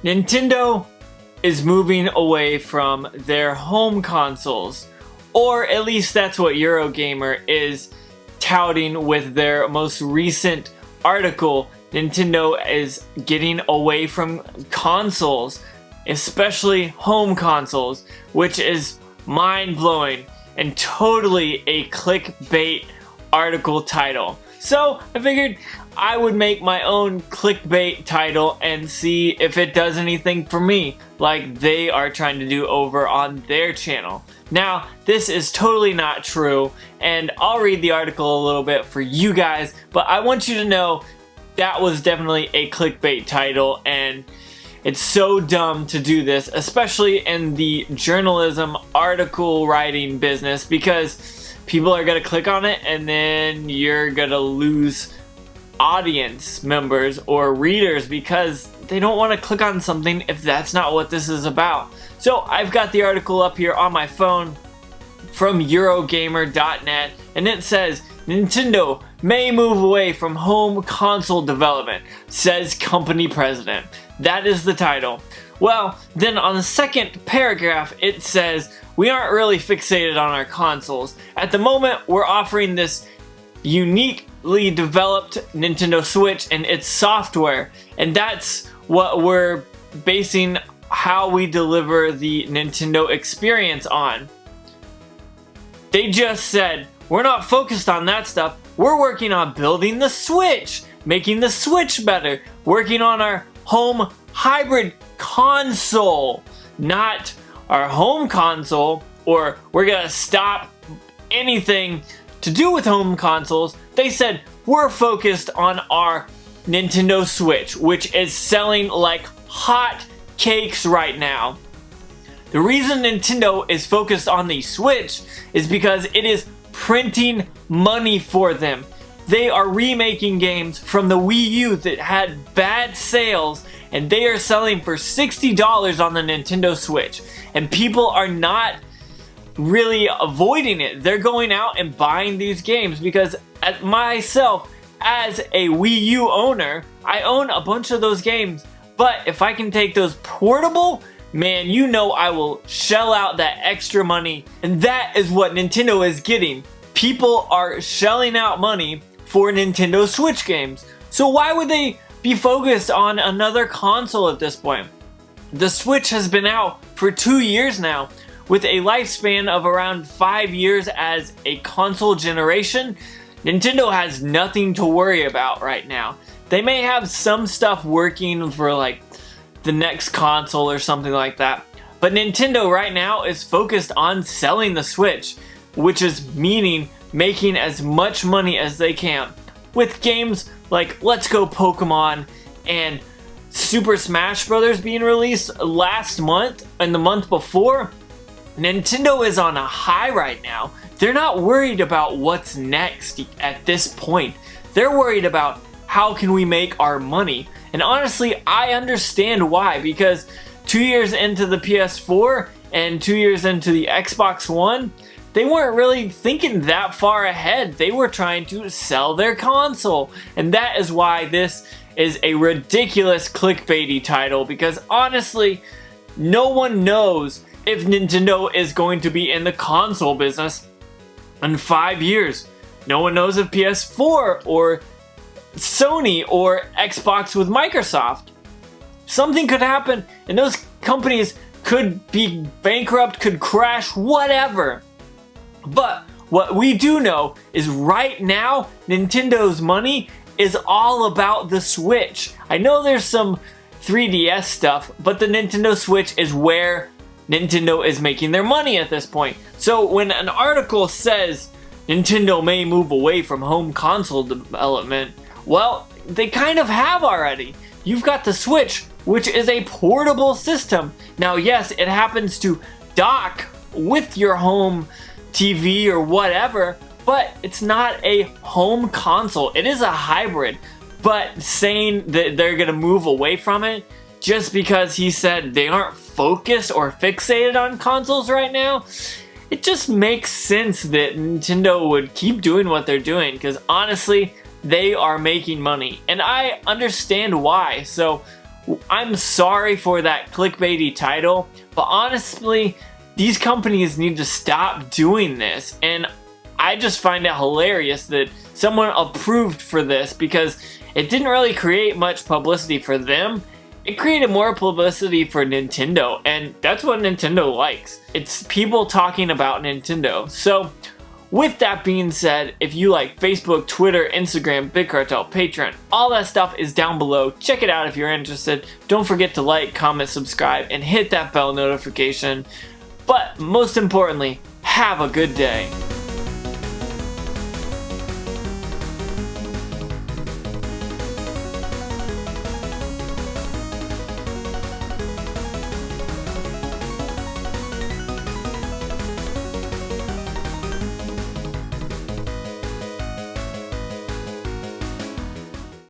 Nintendo is moving away from their home consoles, or at least that's what Eurogamer is touting with their most recent article. Nintendo is getting away from consoles, especially home consoles, which is mind-blowing and totally a clickbait article title. So I figured I would make my own clickbait title and see if it does anything for me, like they are trying to do over on their channel. Now, this is totally not true, and I'll read the article a little bit for you guys, but I want you to know that was definitely a clickbait title, and it's so dumb to do this, especially in the journalism article writing business, because people are going to click on it and then you're going to lose audience members or readers because they don't want to click on something if that's not what this is about. So I've got the article up here on my phone from Eurogamer.net, and it says, Nintendo may move away from home console development, says company president. That is the title. Well, then on the second paragraph it says, we aren't really fixated on our consoles. At the moment, we're offering this uniquely developed Nintendo Switch and its software, and that's what we're basing how we deliver the Nintendo experience on. They just said, we're not focused on that stuff. We're working on building the Switch, making the Switch better, working on our home hybrid console, not our home console, or we're gonna stop anything to do with home consoles. They said, we're focused on our Nintendo Switch, which is selling like hot cakes right now. The reason Nintendo is focused on the Switch is because it is printing money for them. They are remaking games from the Wii U that had bad sales, and they are selling for $60 on the Nintendo Switch. And people are not really avoiding it. They're going out and buying these games because myself, as a Wii U owner, I own a bunch of those games. But if I can take those portable, man, you know I will shell out that extra money. And that is what Nintendo is getting. People are shelling out money for Nintendo Switch games. So why would they be focused on another console at this point? The Switch has been out for 2 years now, with a lifespan of around 5 years as a console generation. Nintendo has nothing to worry about right now. They may have some stuff working for like the next console or something like that, but Nintendo right now is focused on selling the Switch, which is meaning making as much money as they can. With games like Let's Go Pokemon and Super Smash Bros. Being released last month and the month before, Nintendo is on a high right now. They're not worried about what's next at this point. They're worried about how can we make our money. And honestly, I understand why, because 2 years into the PS4 and 2 years into the Xbox One, they weren't really thinking that far ahead. They were trying to sell their console. And that is why this is a ridiculous clickbaity title, because honestly, no one knows if Nintendo is going to be in the console business in 5 years. No one knows if PS4 or Sony or Xbox with Microsoft. Something could happen and those companies could be bankrupt, could crash, whatever. But what we do know is right now, Nintendo's money is all about the Switch. I know there's some 3DS stuff, but the Nintendo Switch is where Nintendo is making their money at this point. So when an article says Nintendo may move away from home console development, well, they kind of have already. You've got the Switch, which is a portable system. Now, yes, it happens to dock with your home TV or whatever, but it's not a home console. It is a hybrid. But saying that they're gonna move away from it just because he said they aren't focused or fixated on consoles right now, it just makes sense that Nintendo would keep doing what they're doing, because honestly, they are making money, and I understand why. So I'm sorry for that clickbaity title, but honestly, these companies need to stop doing this, and I just find it hilarious that someone approved for this because it didn't really create much publicity for them. It created more publicity for Nintendo, and that's what Nintendo likes. It's people talking about Nintendo. So, with that being said, if you like Facebook, Twitter, Instagram, Big Cartel, Patreon, all that stuff is down below. Check it out if you're interested. Don't forget to like, comment, subscribe, and hit that bell notification. But most importantly, have a good day.